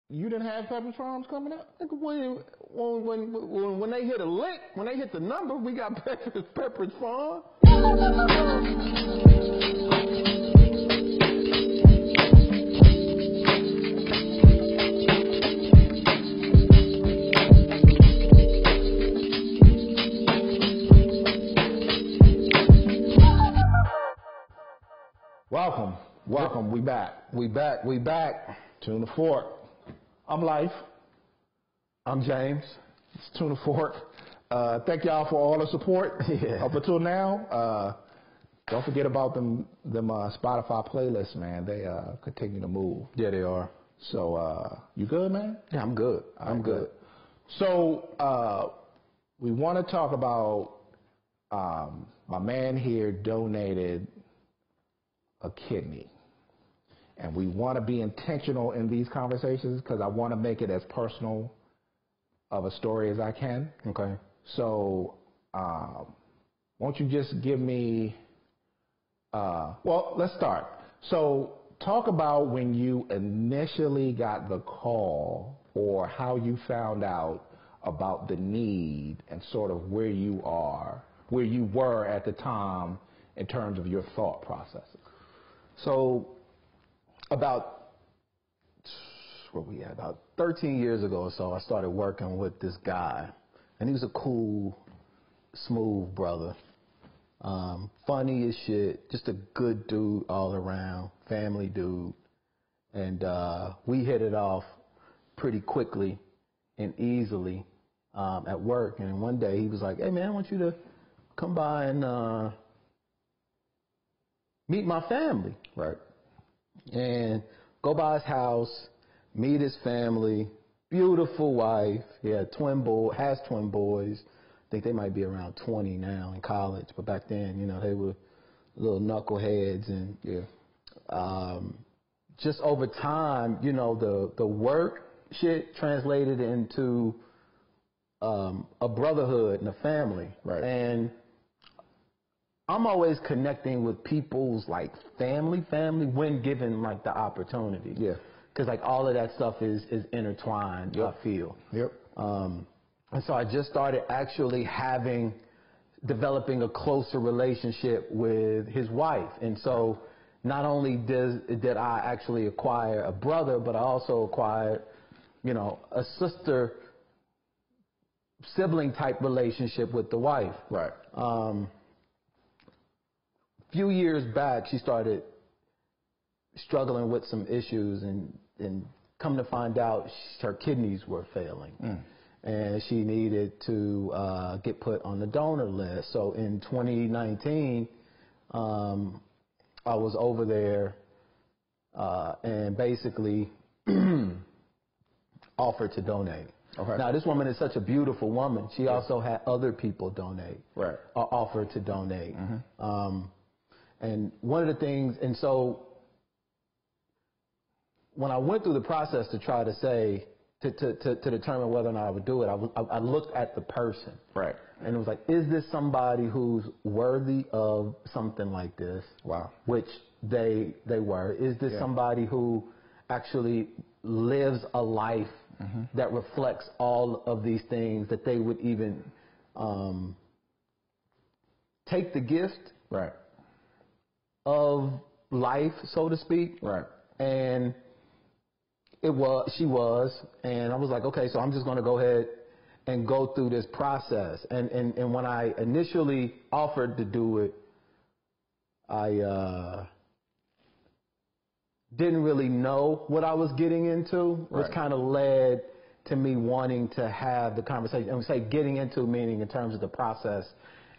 You didn't have Pepperidge Farms coming up? When they hit a lick, when they hit the number, we got Pepperidge Farms. Welcome. We back. TunetheFork. I'm Life. I'm James. It's TunetheFork. Thank y'all for all the support up until now. Don't forget about them Spotify playlists, man. They continue to move. Yeah, they are. So you good, man? Yeah, I'm good. I'm good. So we want to talk about my man here donated a kidney. And we want to be intentional in these conversations because I want to make it as personal of a story as I can. Okay. So won't you just give me, well, let's start. So talk about when you initially got the call or how you found out about the need and sort of where you were at the time in terms of your thought processes. So about 13 years ago or so, I started working with this guy, and he was a cool, smooth brother, funny as shit, just a good dude all around, family dude, and we hit it off pretty quickly and easily at work. And one day he was like, "Hey man, I want you to come by and meet my family." Right. And go by his house, meet his family, beautiful wife. He had has twin boys. I think they might be around 20 now in college, but back then, they were little knuckleheads. And just over time, the work shit translated into a brotherhood and a family. Right. And I'm always connecting with people's like family when given like the opportunity. Yeah. Because like all of that stuff is intertwined. Yep. I feel. Yep. And so I just started actually developing a closer relationship with his wife. And so not only did I actually acquire a brother, but I also acquired, a sibling type relationship with the wife. Right. Few years back, she started struggling with some issues, and come to find out her kidneys were failing. And she needed to get put on the donor list. So in 2019, I was over there and basically offered to donate. Okay. Now, this woman is such a beautiful woman. She also had other people donate, right, or offer to donate. Mm-hmm. And one of the things, and so when I went through the process to try to say, to determine whether or not I would do it, I looked at the person. Right. And it was like, is this somebody who's worthy of something like this? Wow. Which they were. Is this somebody who actually lives a life that reflects all of these things, that they would even take the gift right of life, so to speak. Right. And she was, and I was like, okay, so I'm just going to go ahead and go through this process. And when I initially offered to do it, I didn't really know what I was getting into, which kind of led to me wanting to have the conversation. And we say getting into, meaning in terms of the process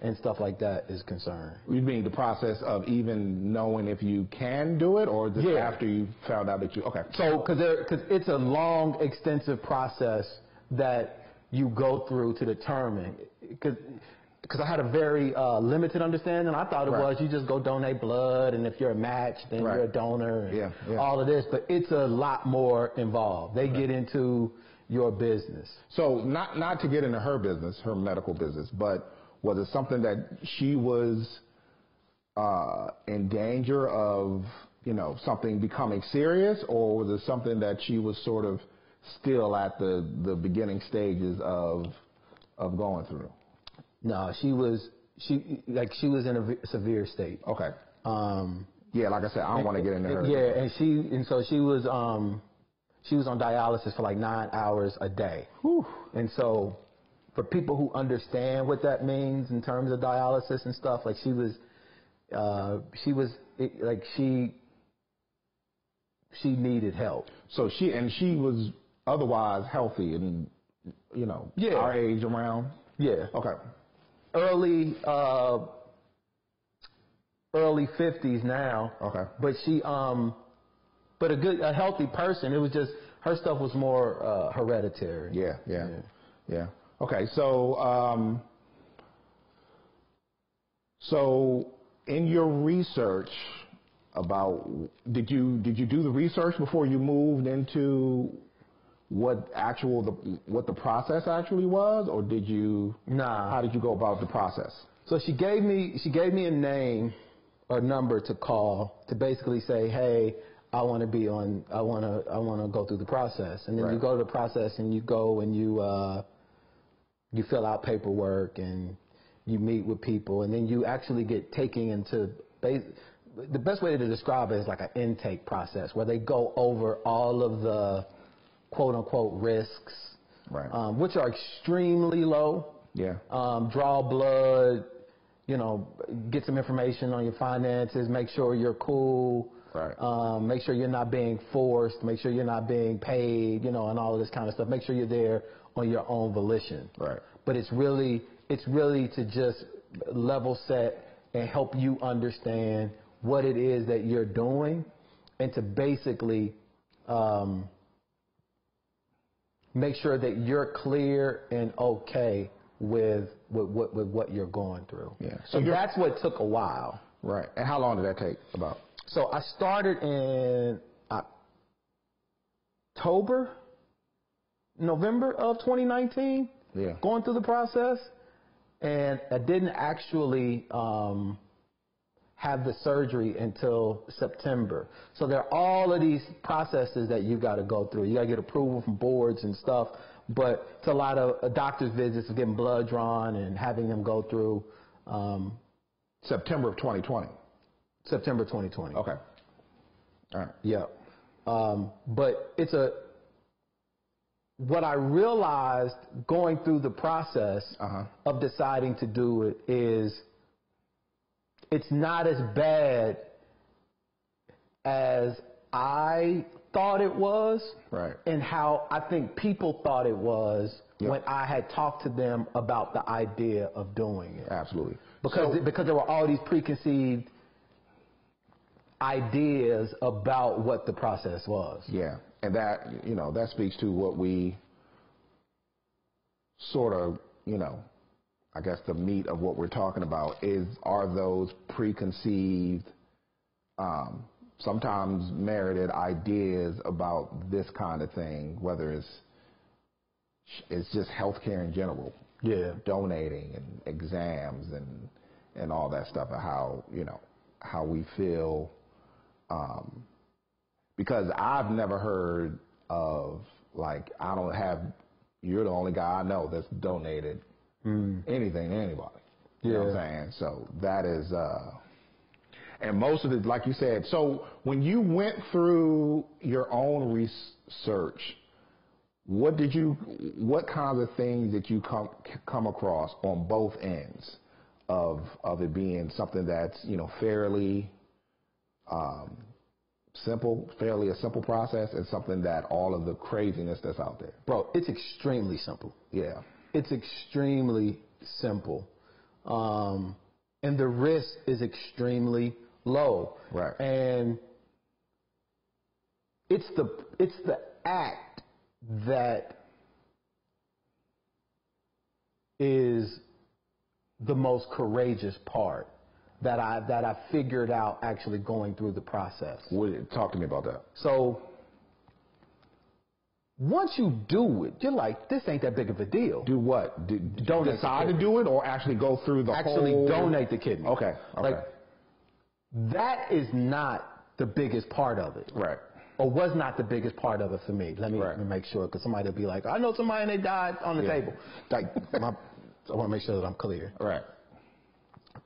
and stuff like that is concerned. You mean the process of even knowing if you can do it, or just after you found out that you, okay. So, because it's a long, extensive process that you go through to determine, because I had a very limited understanding. I thought it was you just go donate blood, and if you're a match, then you're a donor, and all of this. But it's a lot more involved. They get into your business. So not to get into her business, her medical business, but was it something that she was in danger of, something becoming serious, or was it something that she was sort of still at the beginning stages of going through? No, she was in a severe state. Okay. Yeah, like I said, I don't want to get into her. Yeah, and so she was on dialysis for like 9 hours a day. Whew. And so for people who understand what that means in terms of dialysis and stuff, like she needed help. So she was otherwise healthy and, our age around? Yeah. Okay. Early 50s now. Okay. But but a healthy person. It was just, her stuff was more hereditary. Yeah. Okay. So, so in your research about, did you do the research before you moved into what the process actually was, or did you? Nah. How did you go about the process? So she gave me a name or number to call to basically say, hey, I want to go through the process. And then Right. you go to the process and you go and you fill out paperwork and you meet with people, and then you actually get taken into the best way to describe it is like an intake process where they go over all of the quote unquote risks, Right. Which are extremely low. Yeah. Draw blood, get some information on your finances, make sure you're cool. Right. Make sure you're not being forced, make sure you're not being paid, and all of this kind of stuff. Make sure you're there on your own volition. Right. But it's really to just level set and help you understand what it is that you're doing, and to basically make sure that you're clear and okay with what you're going through. Yeah. So that's what took a while. Right. And how long did that take about? So I started in November of 2019. Yeah. Going through the process, and I didn't actually have the surgery until September. So there are all of these processes that you got to go through. You got to get approval from boards and stuff, but it's a lot of doctor's visits, getting blood drawn and having them go through. September of 2020. September 2020. Okay. All right. Yeah. But what I realized going through the process of deciding to do it is it's not as bad as I thought it was, Right. and how I think people thought it was Yep. when I had talked to them about the idea of doing it. Absolutely. Because there were all these preconceived ideas about what the process was. Yeah, and that that speaks to what we sort of I guess the meat of what we're talking about are those preconceived, sometimes merited ideas about this kind of thing, whether it's just healthcare in general. Yeah. Donating and exams and all that stuff, and how we feel. Because I've never heard of, like, you're the only guy I know that's donated anything to anybody. You know what I'm saying? So that is, and most of it, like you said, so when you went through your own research, what kinds of things did you come across on both ends of it being something that's, fairly simple, fairly a simple process, and something that all of the craziness that's out there? Bro, it's extremely simple. Yeah. It's extremely simple. And the risk is extremely low. Right. And it's the act that is the most courageous part that I figured out actually going through the process. Talk to me about that. So once you do it, you're like, this ain't that big of a deal. Do what? Donate decide to do it, or actually go through the actually whole... donate the kidney. Okay. Like, that is not the biggest part of it. Right. or was not the biggest part of it for me. Let me make sure, because somebody will be like, I know somebody and they died on the table. Like, I want to make sure that I'm clear. Right.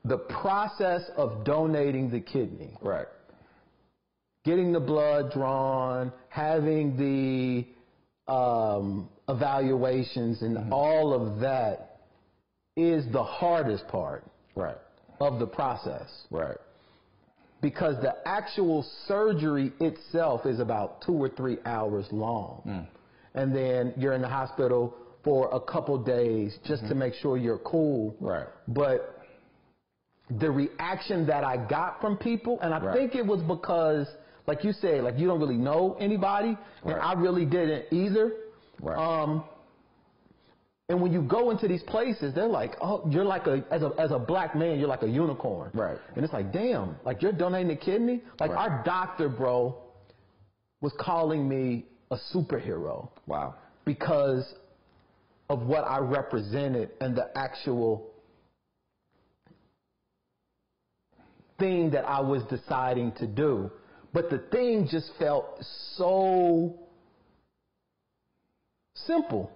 The process of donating the kidney. Right. Getting the blood drawn, having the evaluations and all of that is the hardest part of the process. Right. Because the actual surgery itself is about 2 or 3 hours long. And then you're in the hospital for a couple days just to make sure you're cool. Right. But the reaction that I got from people, and I think it was because, like you said, like you don't really know anybody, and I really didn't either. Right. And when you go into these places, they're like, oh, you're like as a black man, you're like a unicorn. Right. And it's like, damn, like you're donating a kidney? Like our doctor, bro, was calling me a superhero. Wow. Because of what I represented and the actual thing that I was deciding to do. But the thing just felt so simple.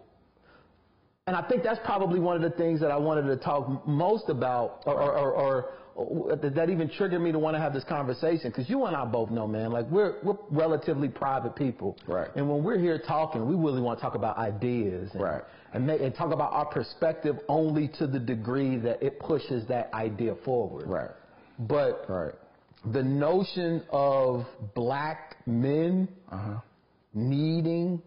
And I think that's probably one of the things that I wanted to talk most about, or that even triggered me to want to have this conversation. Because you and I both know, man, like we're relatively private people. Right. And when we're here talking, we really want to talk about ideas. And, and talk about our perspective only to the degree that it pushes that idea forward. Right. But the notion of black men needing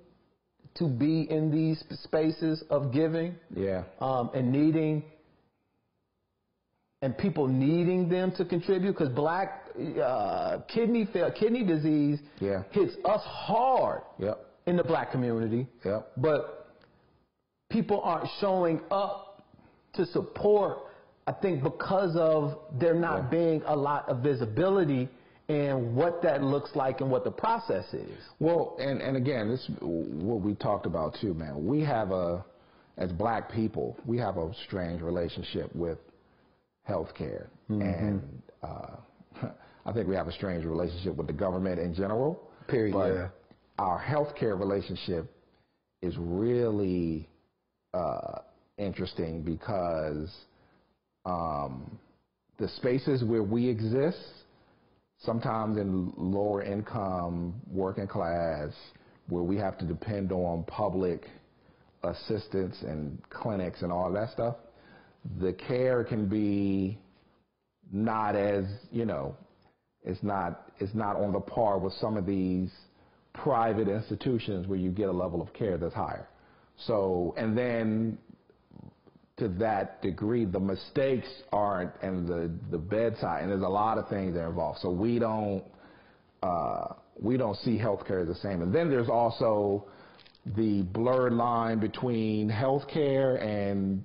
to be in these spaces of giving, and needing, and people needing them to contribute, because black kidney disease hits us hard in the black community, but people aren't showing up to support. I think because of there not being a lot of visibility and what that looks like and what the process is. Well, and again, this is what we talked about too, man. We have as black people, we have a strange relationship with healthcare. And I think we have a strange relationship with the government in general. Period. But our healthcare relationship is really interesting because the spaces where we exist, sometimes in lower income, working class, where we have to depend on public assistance and clinics and all that stuff, the care can be not as, it's not on the par with some of these private institutions where you get a level of care that's higher. So, and then to that degree, the mistakes aren't, and the bedside, and there's a lot of things that are involved. So we don't see healthcare as the same. And then there's also the blurred line between healthcare and,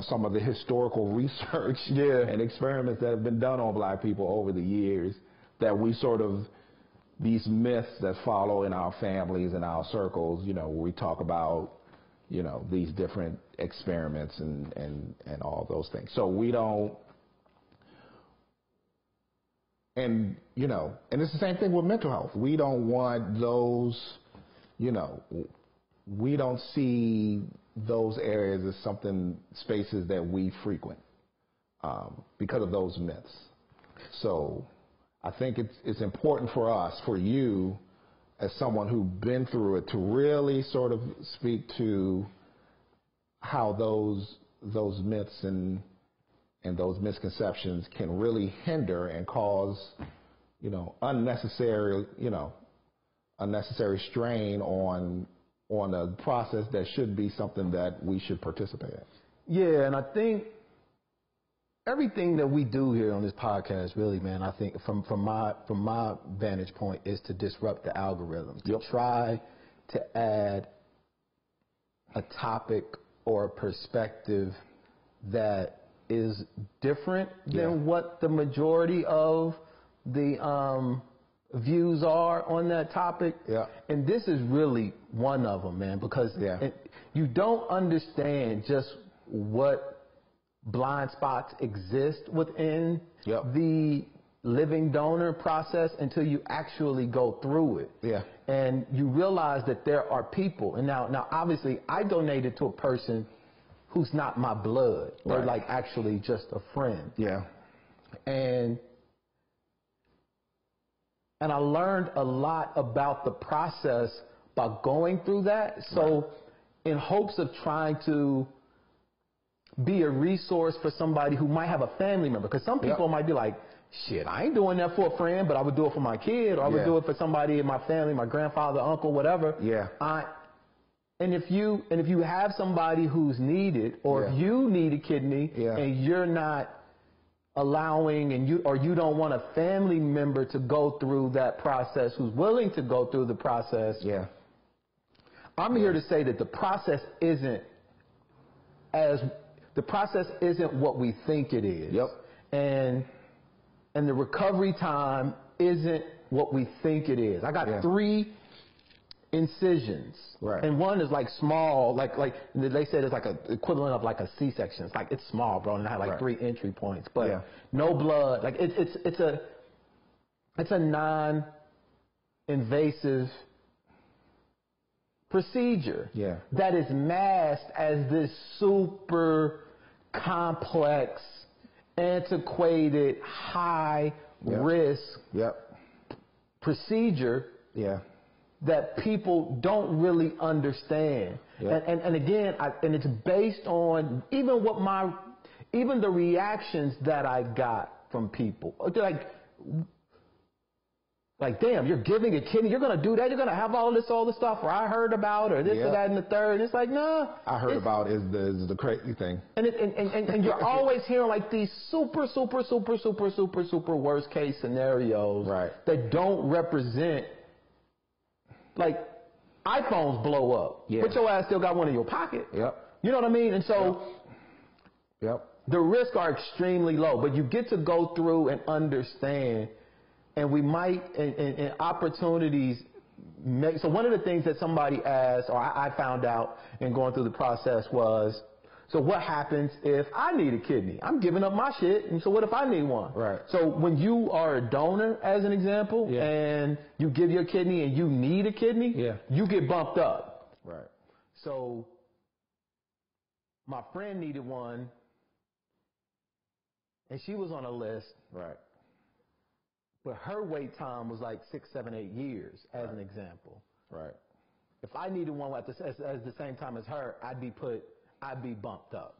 some of the historical research and experiments that have been done on black people over the years, that we these myths that follow in our families and our circles, where we talk about, these different experiments and all those things. So we don't, and it's the same thing with mental health. We don't want those, we don't see those areas as spaces that we frequent because of those myths. So I think it's important for us, for you, as someone who's been through it, to really sort of speak to how those myths and those misconceptions can really hinder and cause, unnecessary strain on a process that should be something that we should participate in. Yeah, and I think everything that we do here on this podcast, really, man, I think from my vantage point, is to disrupt the algorithm, to try to add a topic or a perspective that is different than what the majority of the views are on that topic. Yeah. And this is really one of them, man, because you don't understand just what blind spots exist within the living donor process until you actually go through it. Yeah. And you realize that there are people, and now obviously I donated to a person who's not my blood. They're Right. like actually just a friend. Yeah. And I learned a lot about the process by going through that. So in hopes of trying to be a resource for somebody who might have a family member, because some people might be like, shit, I ain't doing that for a friend, but I would do it for my kid, or I would do it for somebody in my family, my grandfather, uncle, whatever. Yeah. And if you have somebody who's needed, or if you need a kidney and you're not allowing and you don't want a family member to go through that process who's willing to go through the process, I'm here to say that the process isn't what we think it is. And the recovery time isn't what we think it is. I got 3 incisions. And one is like small, like they said it's like a equivalent of like a C-section. It's like, it's small, bro, and I had like 3 entry points, but no blood. Like it's a non-invasive procedure that is masked as this super complex, antiquated, high risk procedure that people don't really understand. And again, and it's based on even the reactions that I got from people. Like, damn, you're giving a kidney, you're going to do that, you're going to have all this stuff, or I heard about, or this or that and the third. And it's like, nah. I heard about is the crazy thing. And you're always hearing like these super worst case scenarios that don't represent, like, iPhones blow up, but your ass still got one in your pocket. You know what I mean? And so the risks are extremely low, but you get to go through and understand. And we might, in opportunities, so one of the things that somebody asked, or I found out in going through the process was, so what happens if I need a kidney? I'm giving up my shit, and so what if I need one? So when you are a donor, as an example, and you give your kidney and you need a kidney, you get bumped up. So my friend needed one, and she was on a list. But her wait time was like 6, 7, 8 years, as an example. If I needed one at the same time as her, I'd be bumped up.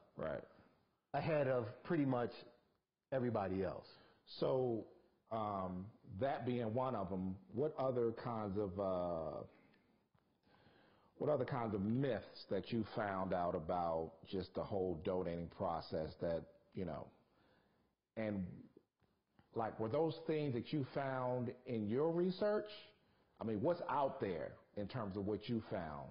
Ahead of pretty much everybody else. So that being one of them, what other kinds of myths that you found out about just the whole donating process that, and like, were those things that you found in your research? I mean, what's out there in terms of what you found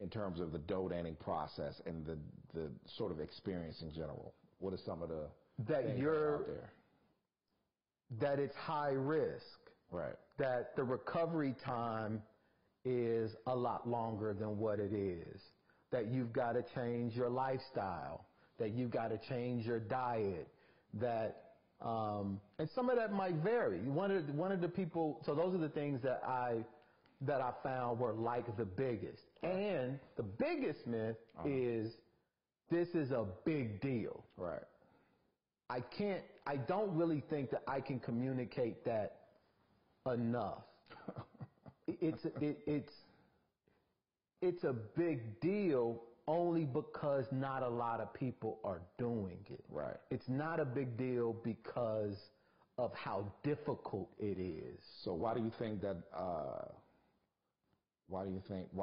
in terms of the donating process and the sort of experience in general? What are some of the things out there? That it's high risk. That the recovery time is a lot longer than what it is. That you've got to change your lifestyle. That you've got to change your diet. That and some of that might vary. One of the people. So those are the things that I found were like the biggest. And the biggest myth is this is a big deal. I don't really think that I can communicate that enough. It's a big deal only because not a lot of people are doing it. It's not a big deal because of how difficult it is. So why do you think that? Why do you think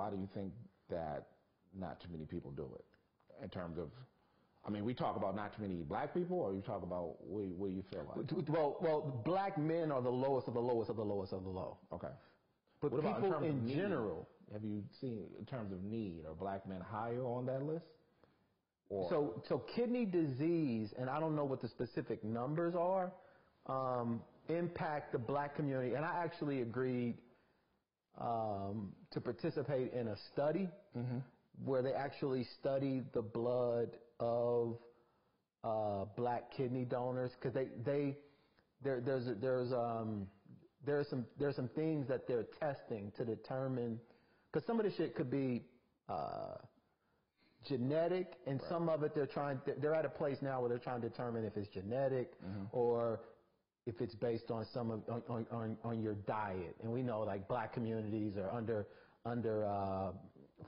that not too many people do it? In terms of, I mean, we talk about not too many black people, or you talk about what do you feel like? Well, black men are the lowest of the lowest of the lowest of the low. But what people in general. Have you seen, in terms of need, are black men higher on that list? Or? So kidney disease, and I don't know what the specific numbers are, impact the black community. And I actually agreed to participate in a study where they actually studied the blood of black kidney donors, because there's some things that they're testing to determine, because some of the shit could be genetic, and some of it they're at a place now where they're trying to determine if it's genetic or if it's based on on your diet. And we know like black communities are under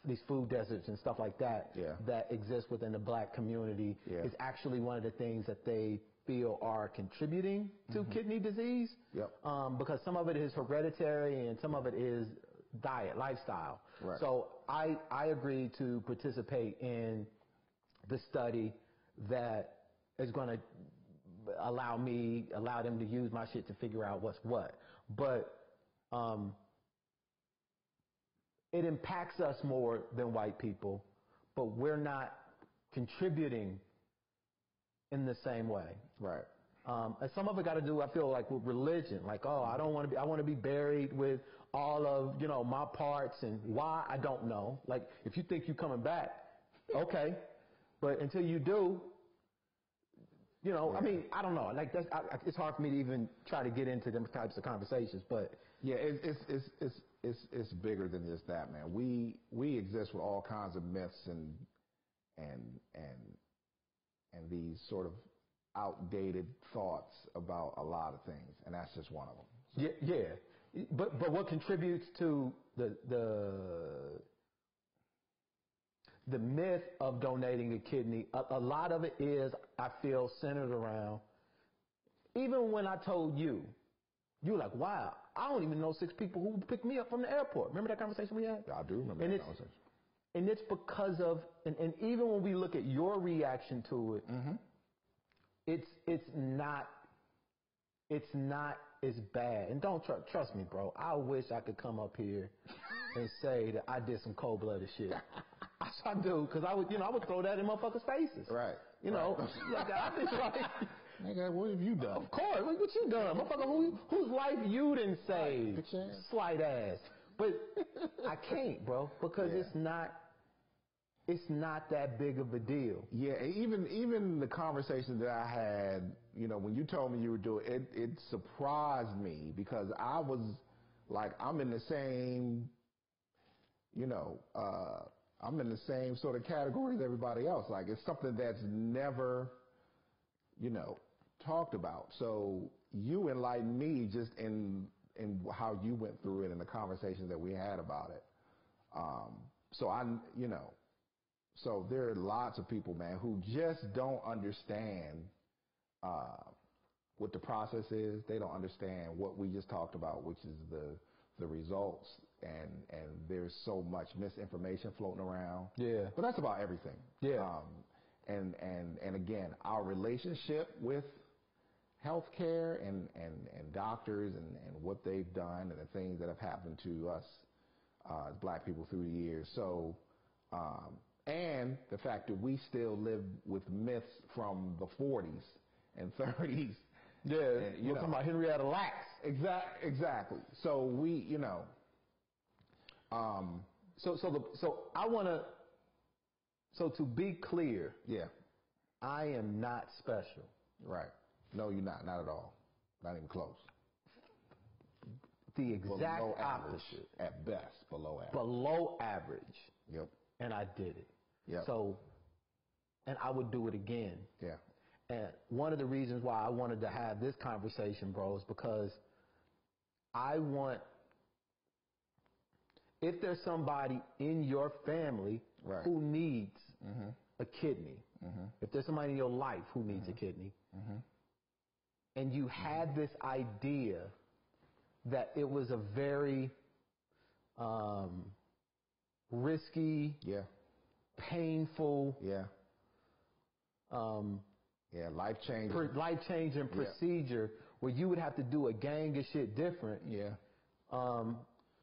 these food deserts and stuff like that that exist within the black community is actually one of the things that they feel are contributing to kidney disease. Because some of it is hereditary and some of it is diet, lifestyle. So I agreed to participate in the study that is going to allow them to use my shit to figure out what's what. But it impacts us more than white people, but we're not contributing in the same way. And some of it got to do, I feel like, with religion. Like, I want to be buried with all of, my parts, and why, I don't know. Like, if you think you're coming back, okay. But until you do, I mean, I don't know. Like, it's hard for me to even try to get into them types of conversations, but. Yeah, it's bigger than just that, man. We exist with all kinds of myths and these sort of outdated thoughts about a lot of things, and that's just one of them. So. But what contributes to the myth of donating a kidney, a lot of it is, I feel, centered around, even when I told you, you were like, wow, I don't even know 6 people who picked me up from the airport. Remember that conversation we had? I do remember that conversation. And it's because of, and even when we look at your reaction to it, it's not as bad. And don't trust me, bro. I wish I could come up here and say that I did some cold-blooded shit. I do, because I would throw that in motherfuckers' faces. Like, I just like, nigga, what have you done? Of course, what you done, motherfucker? Whose life you didn't save? Slight ass. But I can't, bro, because it's not that big of a deal. Yeah, even the conversation that I had, when you told me you were doing it, it surprised me because I was like, I'm in the same, I'm in the same sort of category as everybody else. Like, it's something that's never, talked about. So you enlightened me just in how you went through it and the conversations that we had about it. So there are lots of people, man, who just don't understand what the process is. They don't understand what we just talked about, which is the results. And there's so much misinformation floating around. Yeah. But that's about everything. Yeah. And again, our relationship with healthcare and doctors and what they've done and the things that have happened to us as black people through the years. So, and the fact that we still live with myths from the 40s and 30s. Yeah, and, talking about Henrietta Lacks. Exactly. So we, So to be clear, yeah, I am not special. Right. No, you're not at all. Not even close. The exact opposite. At best, below average. Below average. Yep. And I did it. Yep. So, and I would do it again. Yeah. And one of the reasons why I wanted to have this conversation, bro, is because if there's somebody in your family who needs a kidney, if there's somebody in your life who needs a kidney, and you had this idea that it was a very risky, painful, life-changing procedure where you would have to do a gang of shit different. Yeah.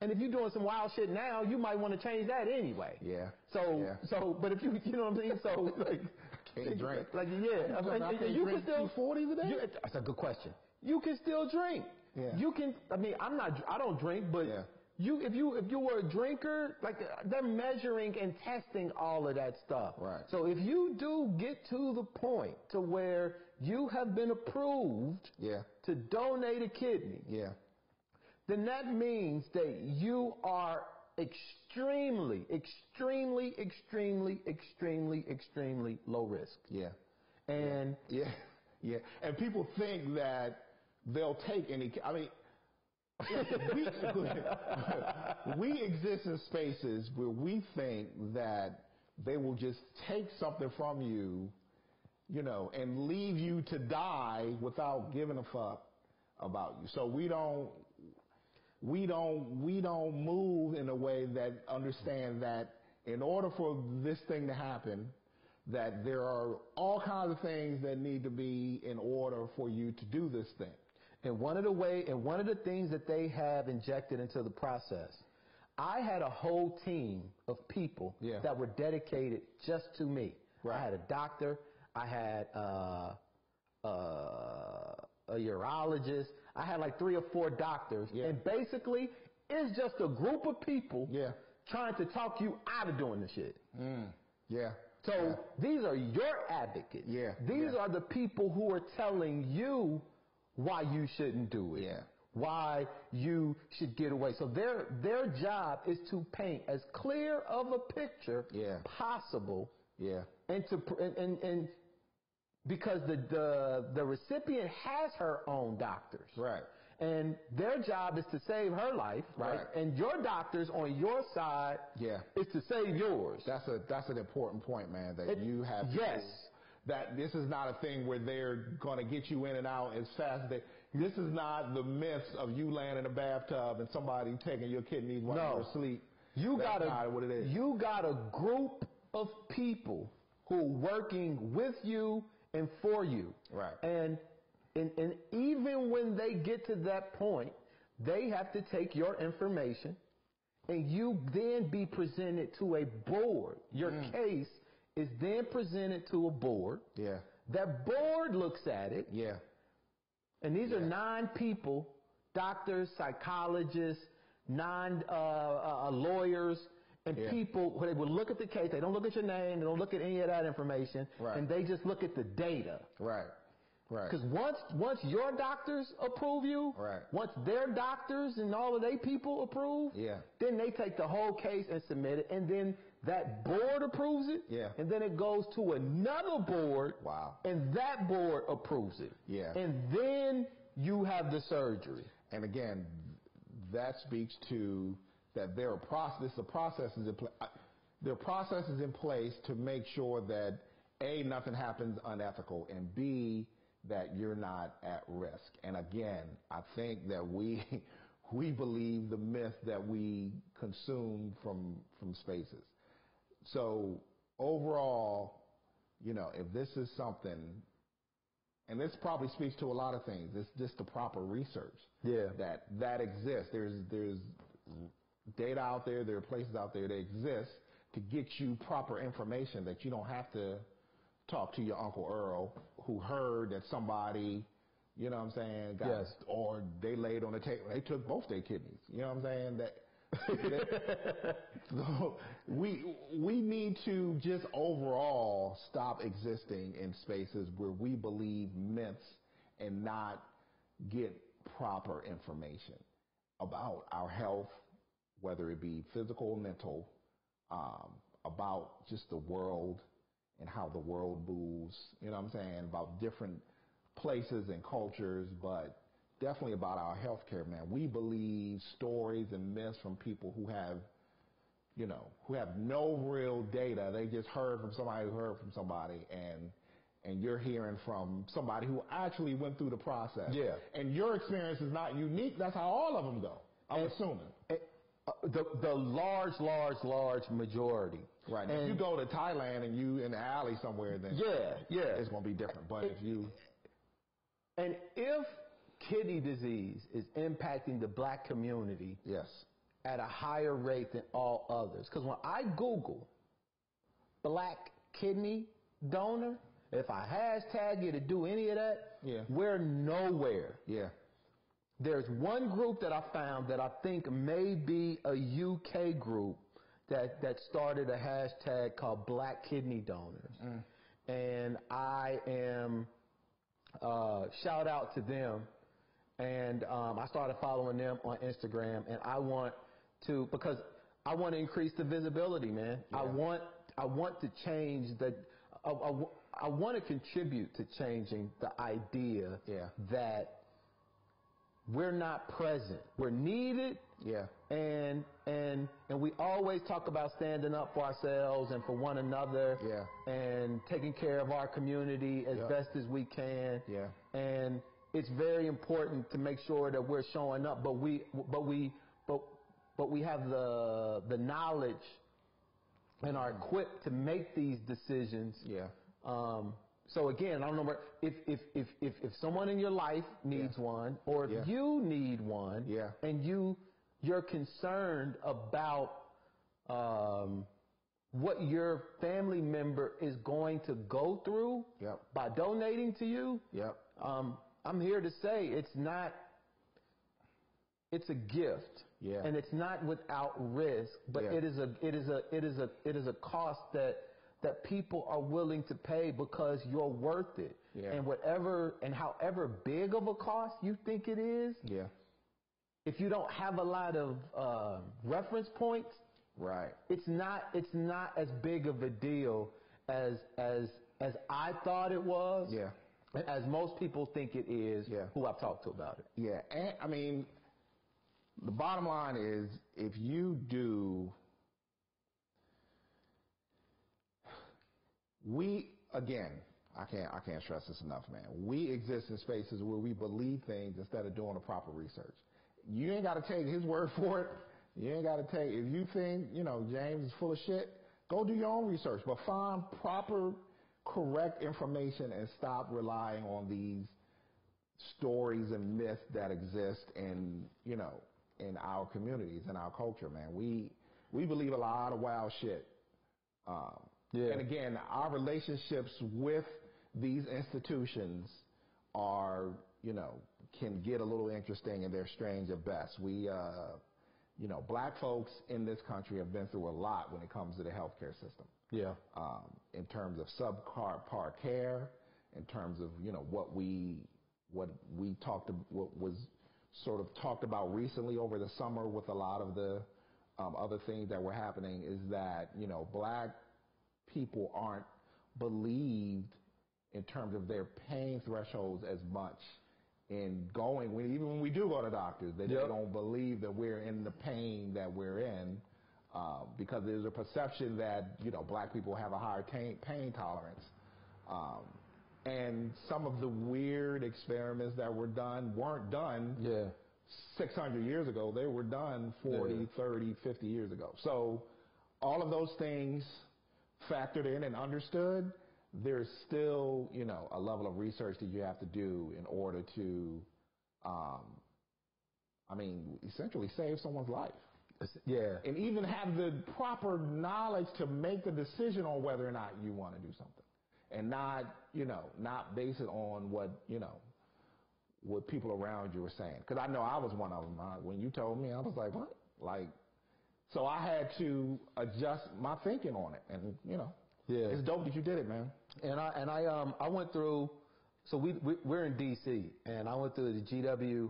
And if you're doing some wild shit now, you might want to change that anyway. Yeah. So, but if you know what I'm saying? So, like, can't drink. Like, yeah. You can still 40 today? That's a good question. You can still drink. Yeah. You can, I don't drink, but if you were a drinker, like, they're measuring and testing all of that stuff. Right. So if you do get to the point to where you have been approved to donate a kidney, then that means that you are extremely, extremely, extremely, extremely, extremely low risk. And and people think that they'll take any. I mean, we exist in spaces where we think that they will just take something from you, you know, and leave you to die without giving a fuck about you. So we don't move in a way that understand that in order for this thing to happen, that there are all kinds of things that need to be in order for you to do this thing. And one of the things that they have injected into the process, I had a whole team of people that were dedicated just to me. I had a doctor, I had a urologist, I had like 3 or 4 doctors, and basically it's just a group of people trying to talk you out of doing the shit. So these are your advocates. These are the people who are telling you why you shouldn't do it. Why you should get away. So their job is to paint as clear of a picture possible. And because the recipient has her own doctors. And their job is to save her life, and your doctors on your side is to save yours. That's an important point, man, that you have to that this is not a thing where they're going to get you in and out as fast as they. This is not the myths of you laying in a bathtub and somebody taking your kidneys while you're asleep. That's not what it is. You got a group of people who are working with you and for you. And even when they get to that point, they have to take your information and you then be presented to a board. Your case is then presented to a board. That board looks at it. And these are 9 people, doctors, psychologists, 9 lawyers, and people who they will look at the case. They don't look at your name. They don't look at any of that information. And they just look at the data. Because once your doctors approve you, once their doctors and all of their people approve, then they take the whole case and submit it, and then that board approves it, and then it goes to another board, and that board approves it, and then you have the surgery. And again, that speaks to that there are processes in place to make sure that A, nothing happens unethical, and B, that you're not at risk. And again, I think that we believe the myth that we consume from spaces. So overall, you know, if this is something, and this probably speaks to a lot of things, it's just the proper research that exists. There's data out there, there are places out there that exist to get you proper information that you don't have to talk to your Uncle Earl who heard that somebody, you know what I'm saying, or they laid on the table, they took both their kidneys. You know what I'm saying? So we need to just overall stop existing in spaces where we believe myths and not get proper information about our health, whether it be physical or mental, about just the world and how the world moves, you know what I'm saying, about different places and cultures, but definitely about our healthcare, man. We believe stories and myths from people who have, you know, who have no real data. They just heard from somebody who heard from somebody, and you're hearing from somebody who actually went through the process. And your experience is not unique. That's how all of them go, I'm assuming. The large majority. Right. And if you go to Thailand and you in the alley somewhere, then it's going to be different. But if kidney disease is impacting the black community at a higher rate than all others, because when I Google black kidney donor, if I hashtag it or do any of that, we're nowhere. There's one group that I found that I think may be a UK group that started a hashtag called Black Kidney Donors. And I am shout out to them. And I started following them on Instagram, and because I want to increase the visibility, man. Yeah. I want to change I want to contribute to changing the idea that we're not present. We're needed. Yeah. And we always talk about standing up for ourselves and for one another. Yeah. And taking care of our community as best as we can. Yeah. And it's very important to make sure that we're showing up, but we have the knowledge and are equipped to make these decisions. Yeah. So again, I don't know if someone in your life needs one, or if you need one, and you're concerned about what your family member is going to go through by donating to you. I'm here to say it's a gift, and it's not without risk, but it is a cost that people are willing to pay because you're worth it. And however big of a cost you think it is, if you don't have a lot of reference points, it's not as big of a deal as I thought it was. As most people think it is, who I've talked to about it. Yeah, and I mean, the bottom line is, if you do, I can't stress this enough, man. We exist in spaces where we believe things instead of doing the proper research. You ain't got to take his word for it. You ain't got to take, if you think, James is full of shit, go do your own research, but find proper, correct information and stop relying on these stories and myths that exist in our communities and our culture, man. We believe a lot of wild shit. And again, our relationships with these institutions are, can get a little interesting, and they're strange at best. We, black folks in this country have been through a lot when it comes to the healthcare system. In terms of subpar care, in terms of what was sort of talked about recently over the summer with a lot of the other things that were happening, is that black people aren't believed in terms of their pain thresholds as much in going, even when we do go to doctors, they don't believe that we're in the pain that we're in. Because there's a perception that, black people have a higher pain tolerance. And some of the weird experiments that were done weren't done 600 years ago. They were done 40, 30, 50 years ago. So all of those things factored in and understood, there's still, a level of research that you have to do in order to, essentially save someone's life. And even have the proper knowledge to make the decision on whether or not you want to do something, and not base it on what people around you were saying. Because I know I was one of them. When you told me, I was like, what? So I had to adjust my thinking on it, and it's dope that you did it, man. And I went through. So we're in D.C. and I went through the GW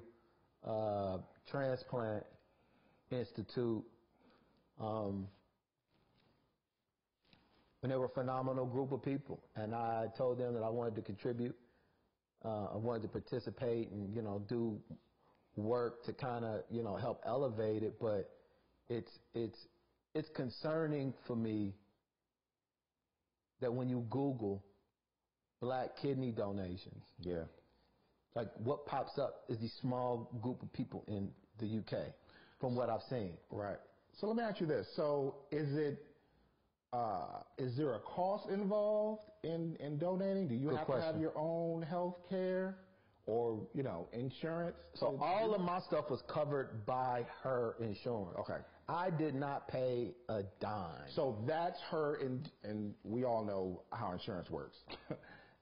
transplant Institute, and they were a phenomenal group of people, and I told them that I wanted to contribute, I wanted to participate and do work to kind of help elevate it, but it's concerning for me that when you Google black kidney donations, like what pops up is these small group of people in the UK. From what I've seen. Right. So let me ask you this. So is there a cost involved in donating? Do you have to have your own health care or, insurance? So all of my stuff was covered by her insurance. Okay. I did not pay a dime. So that's her, and we all know how insurance works.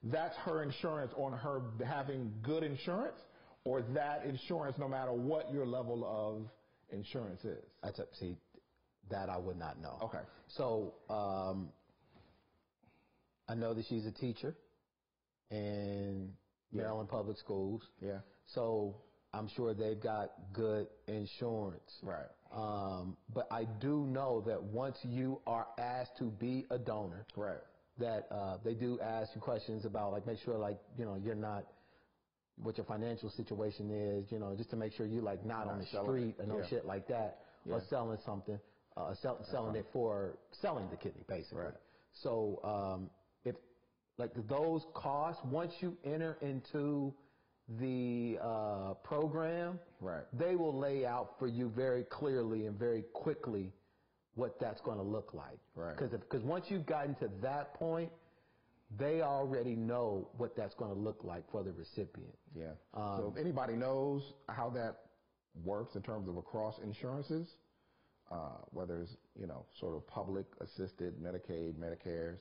That's her insurance on her having good insurance, or that insurance no matter what your level of insurance is? See, that I would not know. Okay. So I know that she's a teacher, and Maryland Public Schools. Yeah. So I'm sure they've got good insurance. Right. But I do know that once you are asked to be a donor, Right. that they do ask you questions about, like, make sure, like, you know, you're not, what your financial situation is, you know, just to make sure you're, like, not on the street or no shit like that, or selling something, selling it for selling the kidney, basically. Right. So if, like, those costs, once you enter into the program, Right. they will lay out for you very clearly and very quickly what that's going to look like. Right. Because once you've gotten to that point, they already know what that's going to look like for the recipient. Yeah. So if anybody knows how that works in terms of across insurances, whether it's, you know, sort of public assisted, Medicaid, Medicare's,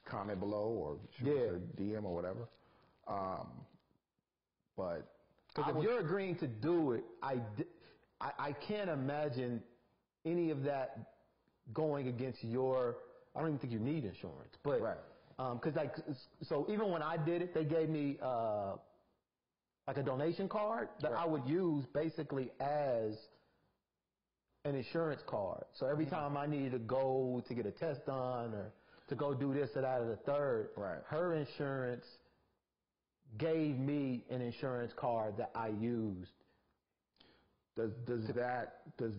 comment below or shoot us a DM or whatever. But because if you're agreeing to do it, I can't imagine any of that going against your. I don't even think you need insurance, but because like, so even when I did it, they gave me like a donation card that I would use basically as an insurance card. So every time I needed to go to get a test done or to go do this or that or the third, her insurance gave me an insurance card that I used. Does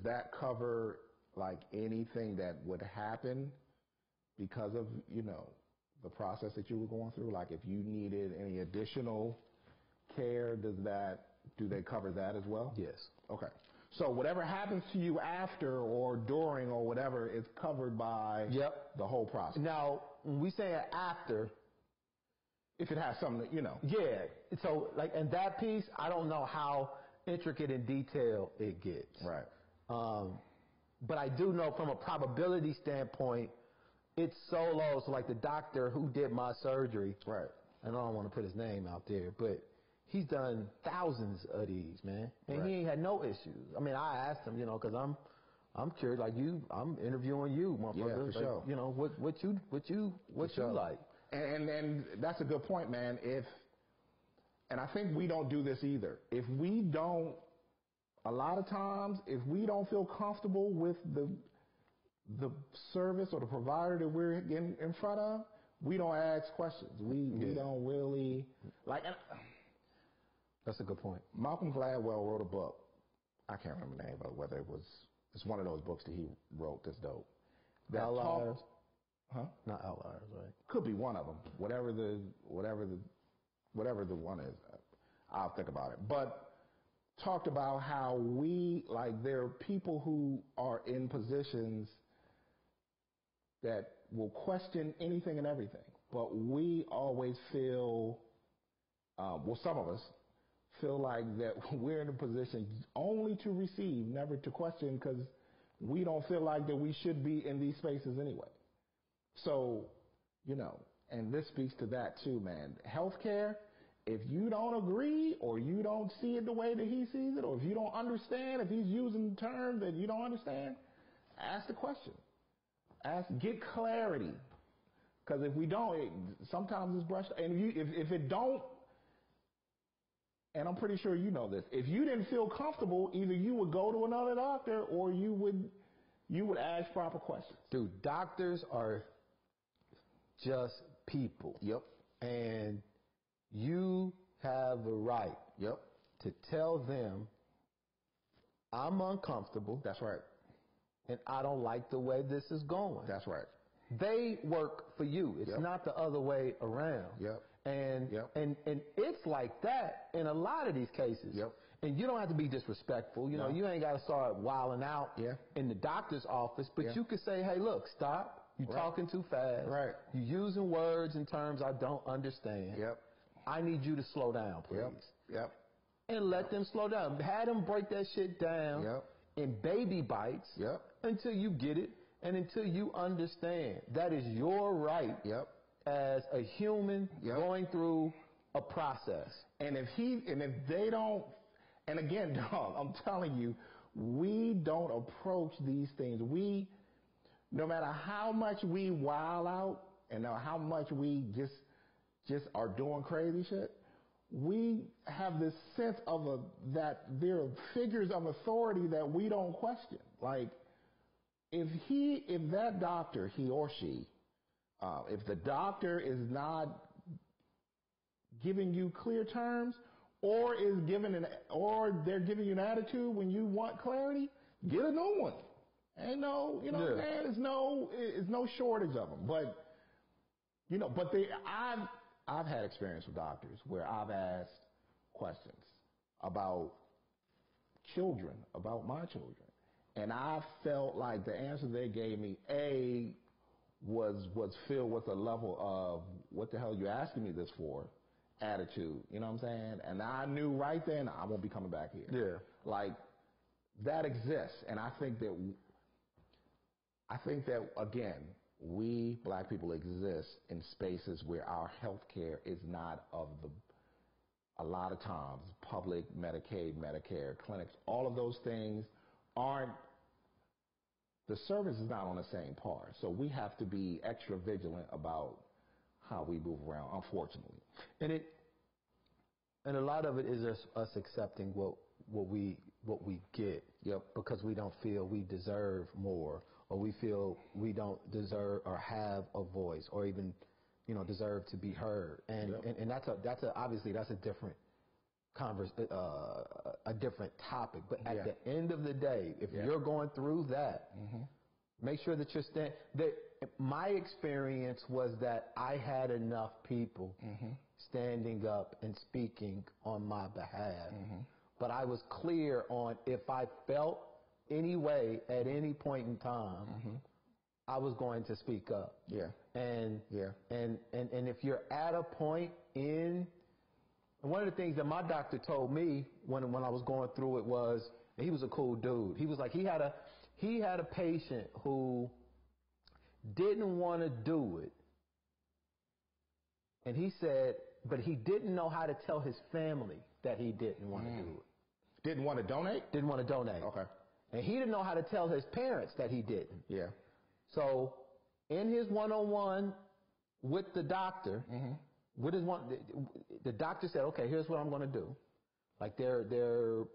that cover like anything that would happen because of, you know, the process that you were going through? Like if you needed any additional care, do they cover that as well? Yes. Okay. So whatever happens to you after or during or whatever is covered by the whole process. Now, when we say after, if it has something that, you know. Yeah. So like, and that piece, I don't know how intricate in detail it gets. Right. But I do know from a probability standpoint, it's so low. So like the doctor who did my surgery. Right. And I don't want to put his name out there, but he's done thousands of these, man. And he ain't had no issues. I mean, I asked him, you know, because I'm curious, like you, I'm interviewing you, motherfucker. Yeah, for sure. You know, what you like. And that's a good point, man. And I think we don't do this either. If we don't, a lot of times, if we don't feel comfortable with the service or the provider that we're in front of, we don't ask questions. We don't really, like, that's a good point. Malcolm Gladwell wrote a book. I can't remember the name, but whether it's one of those books that he wrote that's dope. Outliers? Not Outliers, right? Could be one of them. Whatever the one is, I'll think about it. But talked about how there are people who are in positions that will question anything and everything. But we always feel, some of us feel like that we're in a position only to receive, never to question, because we don't feel like that we should be in these spaces anyway. So, you know, and this speaks to that too, man. Healthcare, if you don't agree or you don't see it the way that he sees it, or if you don't understand, if he's using terms that you don't understand, ask the question. Get clarity. Because if we don't, sometimes it's brushed. And if it don't, and I'm pretty sure you know this, if you didn't feel comfortable, either you would go to another doctor or you would ask proper questions. Dude, doctors are just people. Yep. And you have a right to tell them, I'm uncomfortable. That's right. And I don't like the way this is going. That's right. They work for you. It's not the other way around. Yep. And it's like that in a lot of these cases. Yep. And you don't have to be disrespectful. You know, you ain't got to start wilding out in the doctor's office. But you could say, hey, look, stop. You're talking too fast. Right. You're using words and terms I don't understand. Yep. I need you to slow down, please. Yep. And let them slow down. Have them break that shit down in baby bites until you get it and until you understand. That is your right as a human going through a process. And if they don't, and again, dog, I'm telling you, we don't approach these things. No matter how much we wild out and how much we just are doing crazy shit, we have this sense of that there are figures of authority that we don't question. Like, if that doctor, he or she, if the doctor is not giving you clear terms, or they're giving you an attitude when you want clarity, get a new one. Ain't no, you know what I'm saying? It's no shortage of them. But, you know, I've had experience with doctors where I've asked questions about children, about my children. And I felt like the answer they gave me, was filled with a level of, what the hell are you asking me this for? Attitude. You know what I'm saying? And I knew right then, I won't be coming back here. Yeah. Like, that exists. And I think that, again, we black people exist in spaces where our health care is not a lot of times, public, Medicaid, Medicare, clinics, all of those things the service is not on the same par. So we have to be extra vigilant about how we move around, unfortunately. And a lot of it is us accepting what we get. Yep. Because we don't feel we deserve more, or we feel we don't deserve or have a voice, or even, you know, deserve to be heard. And obviously that's a different a different topic. But at the end of the day, if you're going through that, make sure that you're my experience was that I had enough people standing up and speaking on my behalf. But I was clear on, if I felt any way at any point in time, I was going to speak up. And if you're at a point one of the things that my doctor told me when I was going through it was, and he was a cool dude. He was like, he had a patient who didn't want to do it. And he said, but he didn't know how to tell his family that he didn't want to do it. Didn't want to donate? Didn't want to donate. Okay. And he didn't know how to tell his parents that he didn't. Yeah. So in his one-on-one with the doctor, the doctor said, okay, here's what I'm going to do. Like their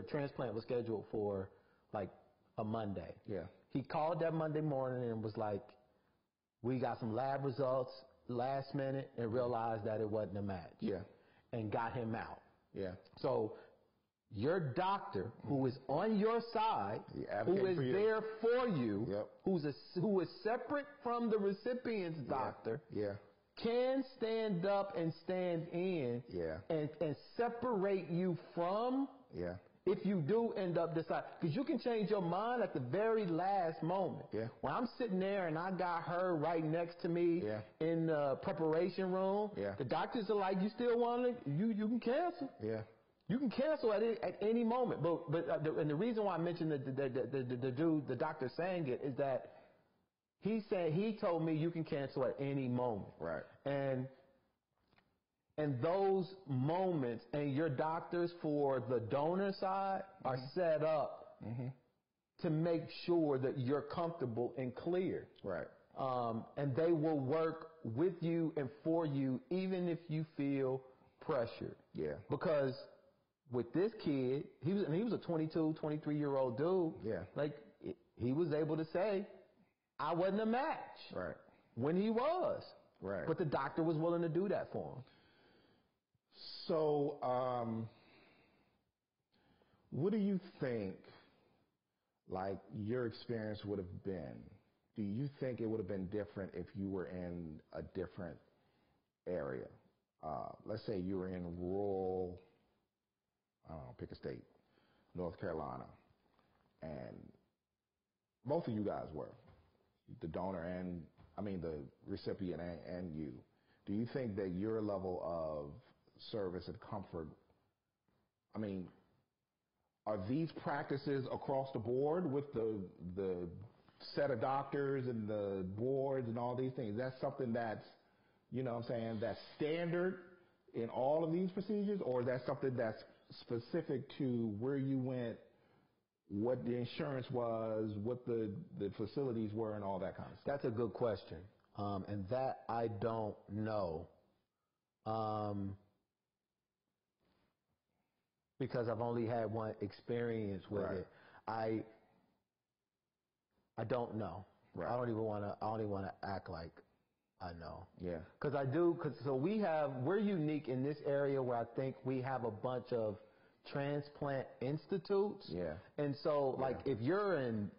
transplant was scheduled for like a Monday. Yeah. He called that Monday morning and was like, we got some lab results last minute, and realized that it wasn't a match. Yeah. And got him out. Yeah. So your doctor, who is on your side, who is there for you, who is separate from the recipient's doctor, can stand up and stand in and separate you from if you do end up deciding. Because you can change your mind at the very last moment. When I'm sitting there and I got her right next to me in the preparation room, the doctors are like, you still want to, you can cancel. You can cancel at any moment. And the reason why I mentioned the dude, the doctor saying it, is that he said, he told me you can cancel at any moment. Right. And those moments, and your doctors for the donor side are set up to make sure that you're comfortable and clear. Right. And they will work with you and for you, even if you feel pressured. Yeah. Because with this kid, he was a 22, 23-year-old dude. Yeah. Like, he was able to say, I wasn't a match. Right. When he was. Right. But the doctor was willing to do that for him. So, what do you think, like, your experience would have been? Do you think it would have been different if you were in a different area? Let's say you were in rural, I don't know, pick a state, North Carolina, and both of you guys were, the donor and, the recipient and you. Do you think that your level of service and comfort, are these practices across the board with the set of doctors and the boards and all these things? That's something that's, that's standard in all of these procedures, or is that something that's specific to where you went, what the insurance was, what the facilities were, and all that kind of stuff? That's a good question. And that I don't know Because I've only had one experience with it. I don't know. Right. I don't even want to act like I know. Yeah. Because we're unique in this area where I think we have a bunch of transplant institutes. Yeah. And so, like, if you're in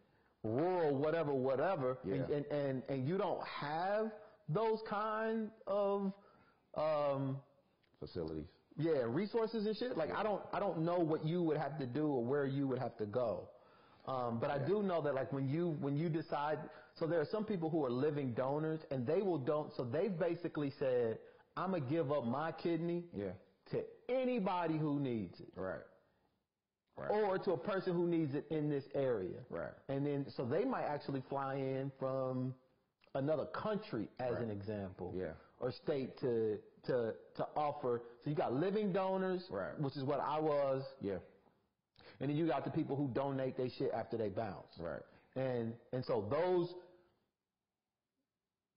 rural whatever, and you don't have those kind of facilities. Yeah, resources and shit. Like, I don't know what you would have to do or where you would have to go. But I do know that, like, when you decide, so there are some people who are living donors, and so they've basically said, I'm gonna give up my kidney to anybody who needs it. Right. Or to a person who needs it in this area. Right. And then, so they might actually fly in from another country, as an example. Yeah. Or state to offer. So you got living donors, which is what I was. Yeah. And then you got the people who donate their shit after they bounce. Right. And so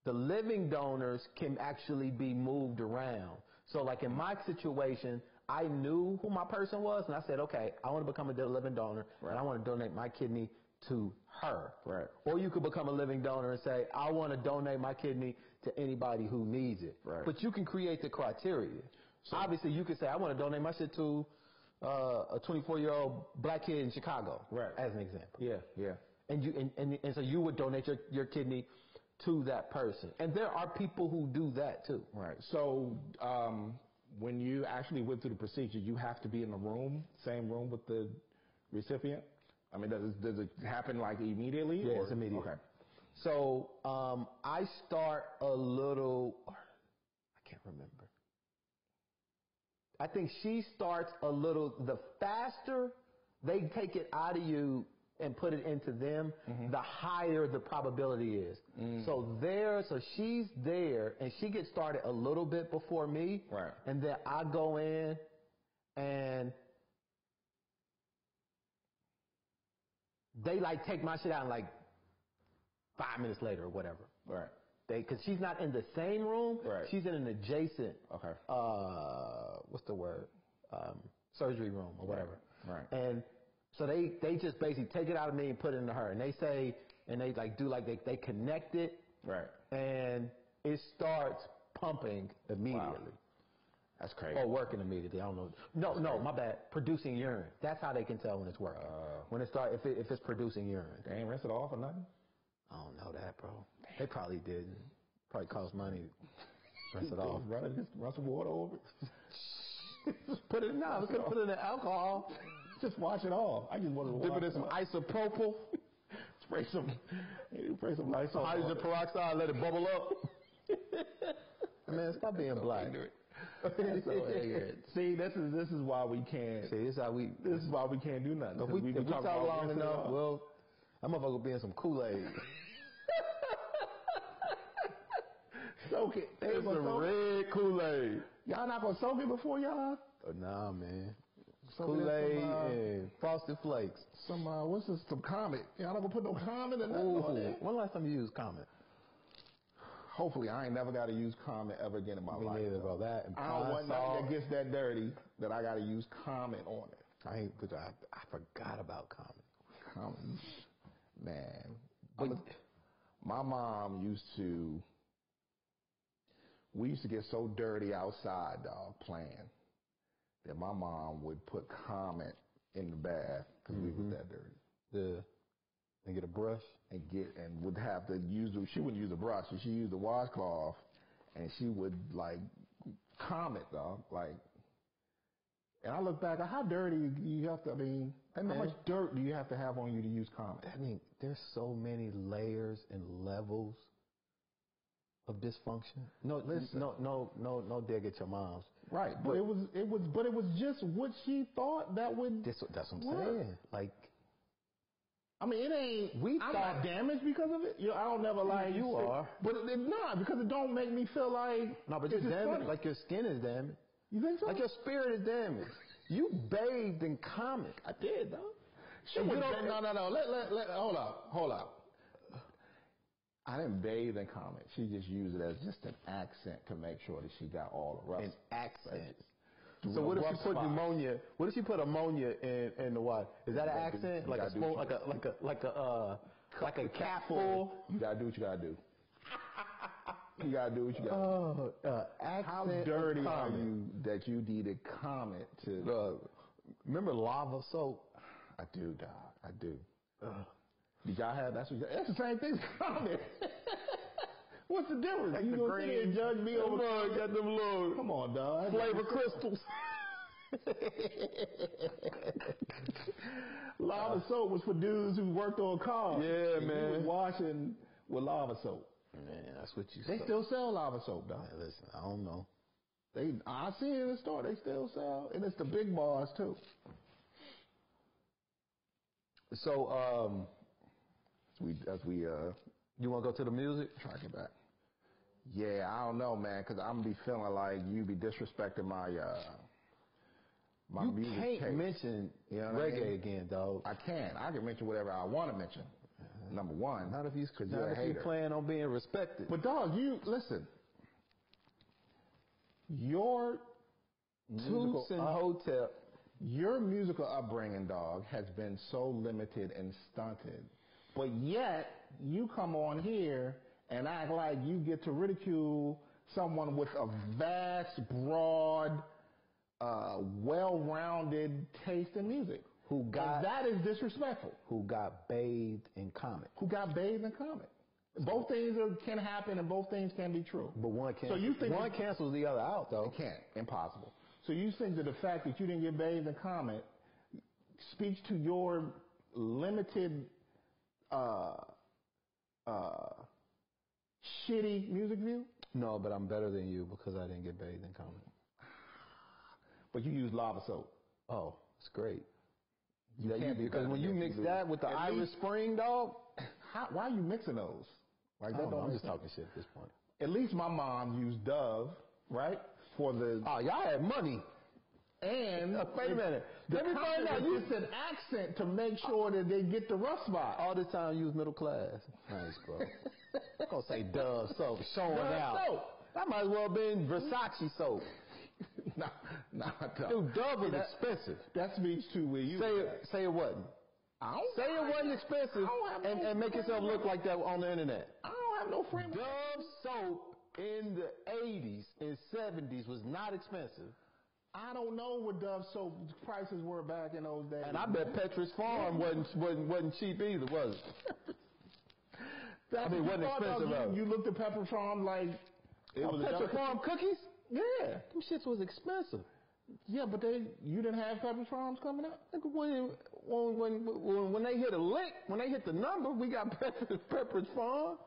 the living donors can actually be moved around. So, like, in my situation, I knew who my person was, and I said, okay, I want to become a living donor, and I want to donate my kidney to her. Right. Or you could become a living donor and say, I want to donate my kidney to anybody who needs it. Right. But you can create the criteria. So, obviously, you could say, I want to donate my shit to a 24-year-old black kid in Chicago, as an example. Yeah, yeah. And so you would donate your kidney to that person. And there are people who do that too. Right. So when you actually went through the procedure, you have to be in the same room with the recipient? I mean, does it happen like immediately? Yeah, it's immediate. Okay. So I start a little, I can't remember. I think she starts a little, the faster they take it out of you and put it into them, the higher the probability is. So she's there, and she gets started a little bit before me. Right. And then I go in, and they, like, take my shit out in, like, 5 minutes later or whatever. Right. Because she's not in the same room. Right. She's in an adjacent, okay. What's the word? Surgery room or whatever. Right. And so they just basically take it out of me and put it into her. And they say, and they like do like they connect it. Right. And it starts pumping immediately. Wow. That's crazy. Or working immediately. I don't know. No, my bad. Producing urine. That's how they can tell when it's working. When it starts, if it's producing urine. They ain't rinse it off or nothing? I don't know that, bro. They probably didn't. Probably cost money. Rinse it off. Run some water over it. Just put it in now. Let's put it in alcohol. Just wash it off. I just want to dip it in some isopropyl. spray some Lysol. Hydrogen peroxide. Let it bubble up. Man, stop being black. See, this is why we can't. See, this is why we can't do nothing. If we talk long enough, well, that motherfucker will be in some Kool-Aid. Soak it. It's some red Kool-Aid. Y'all not gonna soak it before y'all? Nah, man. Kool-Aid and Frosted Flakes. Some what's this? Some Comet. Y'all not gonna put no Comet in that? When last time you used Comet? Hopefully, I ain't never got to use Comet ever again in my life. Me neither, bro. That and I don't want nothing that gets that dirty that I got to use Comet on it. I forgot about Comet. Comet, man. My mom we used to get so dirty outside, dog, playing, that my mom would put Comet in the bath because we was that dirty. Yeah. And get a brush and would have to she wouldn't use a brush, she used a washcloth, and she would like Comet, dog, like. And I look back at how dirty you have to. I mean, how much dirt do you have to have on you to use Comet? I mean, there's so many layers and levels of dysfunction. No, listen. No dig at your mom's. Right, but it was just what she thought that would. That's what I'm saying. Like. I mean, it ain't. I'm not damaged because of it. I don't never like. You are, but it's not because it don't make me feel like. No, but you're damaged. Like your skin is damaged. You think so? Like your spirit is damaged. You bathed in Comet. I did, though. No. Hold up. I didn't bathe in comment. She just used it as just an accent to make sure that she got all the rough. An accent. Spaces. So what if Rough she put spots. pneumonia? What if she put ammonia in the water? Is that an accent? Like a smoke, like a cap full? You gotta do what you gotta do. You gotta do what you gotta do. Accent. How dirty are you that you needed comment to? Remember lava soap? I do, dog. I do. Did y'all have that's the same thing as comment. What's the difference? Like you the gonna green, sit there and judge me over? Got them little. Come on, dog. Flavor crystals. Lava soap was for dudes who worked on cars. Yeah, and man. You was washing with lava soap. Man, that's what you. They still sell lava soap, dog. Man, listen, I don't know. I see it in the store. They still sell, and it's the big bars too. So, As we you want to go to the music? try to get back. Yeah, I don't know, man, because I'm gonna be feeling like you be disrespecting my You music can't taste. mention You know what I reggae mean? again, dog. I can. I can mention whatever I want to mention. Number one, Not if you you're a hater. plan on being respected. But dog, you listen. Your Toots and Hotel. your musical upbringing, dog, has been so limited and stunted. But yet, you come on here and act like you get to ridicule someone with a vast, broad, well-rounded taste in music. And that is disrespectful. Who got bathed in comic. Who got bathed in comic. Both things can happen and both things can be true. But one cancels, So you think one cancels the other out, though. It can't. Impossible. So you think that the fact that you didn't get bathed in comment speaks to your limited, shitty music view? No, but I'm better than you because I didn't get bathed in comic. But you use lava soap. Oh, it's great. Can't be Because better when than you this. mix that with the At Irish least- Spring, dog. Why are you mixing those? Like, that don't I'm make just sense. talking shit at this point. At least my mom used Dove, right? For the Oh, y'all had money. and Wait a minute. Let me find out. It's an accent to make sure that they get the rough spot. All this time you was middle class. Nice, bro. I'm gonna say Dove soap, showing Dove out. soap. That might as well have been Versace soap. nah, Dove. Dude, Dove was that, expensive. That speaks to where you. Say it wasn't. I don't, Say it wasn't expensive and make yourself look like that on the internet. I don't have no friend. Dove soap in the 80s and 70s was not expensive. I don't know what Dove soap prices were back in those days. And I bet Petra's Farm wasn't cheap either, was it? Wasn't expensive. You looked at Pepper Farm like it was Petra Farm cookies? Yeah. Them shits was expensive. Yeah, but you didn't have Pepper Farms coming up? When they hit a lick, when they hit the number, we got Pepperidge Farm.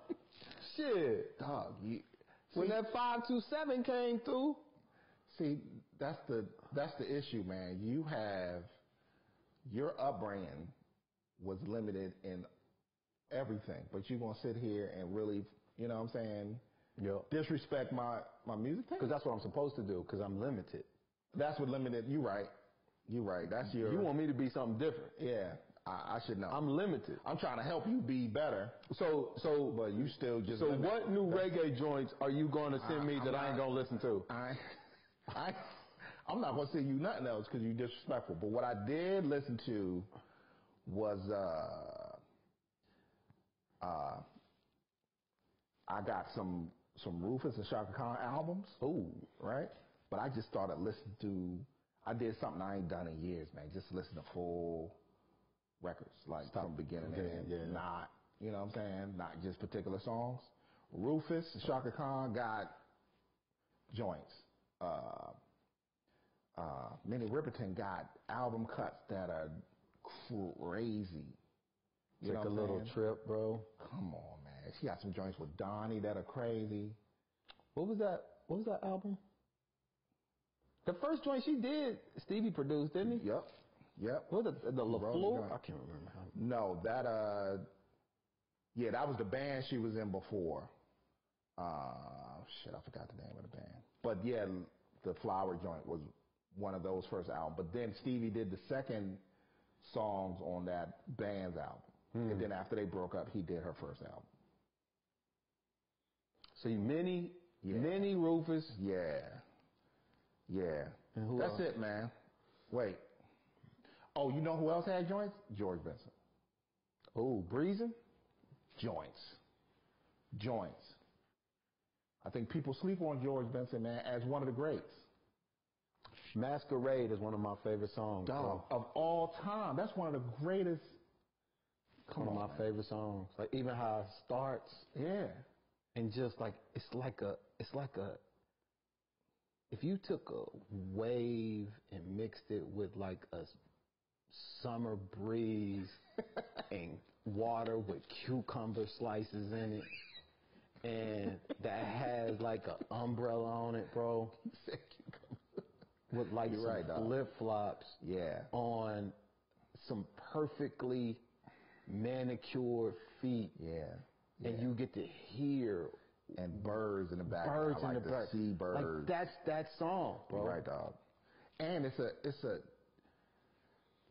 Shit. Dog, when that 527 came through. See, that's the issue, man. You have your upbringing was limited in everything, but you're gonna sit here and really, you know what I'm saying, disrespect my music taste? Because that's what I'm supposed to do, because I'm limited. That's what limited. You right. That's your. You want me to be something different? Yeah, I should know. I'm limited. I'm trying to help you be better. But you still just. So what new reggae joints are you going to send me that I ain't gonna listen to? I'm not gonna send you nothing else because you're disrespectful. But what I did listen to was I got some Rufus and Shaka Khan albums. Ooh, right. But I just started listening to. I did something I ain't done in years, man. Just listen to full records, like from beginning to end. Yeah. Not, you know what I'm saying? Not just particular songs. Rufus and Shaka Khan got joints. Minnie Riperton got album cuts that are crazy. You Take a little trip, bro. Come on, man. She got some joints with Donnie that are crazy. What was that album? The first joint she did, Stevie produced, didn't he? Yep. What the LaFleur? I can't remember how. No, that that was the band she was in before. I forgot the name of the band. But yeah, the Flower joint was one of those first albums. But then Stevie did the second songs on that band's album. And then after they broke up, he did her first album. See, Minnie Rufus. Yeah. Yeah. And who That's else? it, man. Wait. Oh, you know who else had joints? George Benson. Oh, Breezing? Joints. I think people sleep on George Benson, man, as one of the greats. Masquerade is one of my favorite songs. Of all time. That's one of the greatest. One of my favorite songs. Like even how it starts. Yeah. And just like it's like a if you took a wave and mixed it with like a summer breeze and water with cucumber slices in it, and that has like an umbrella on it, bro. With like some flip flops. Yeah. On some perfectly manicured feet. Yeah. And you get to hear and birds in the background. Birds in the background. Seabirds. Like that's that song, bro. You're right, dog. And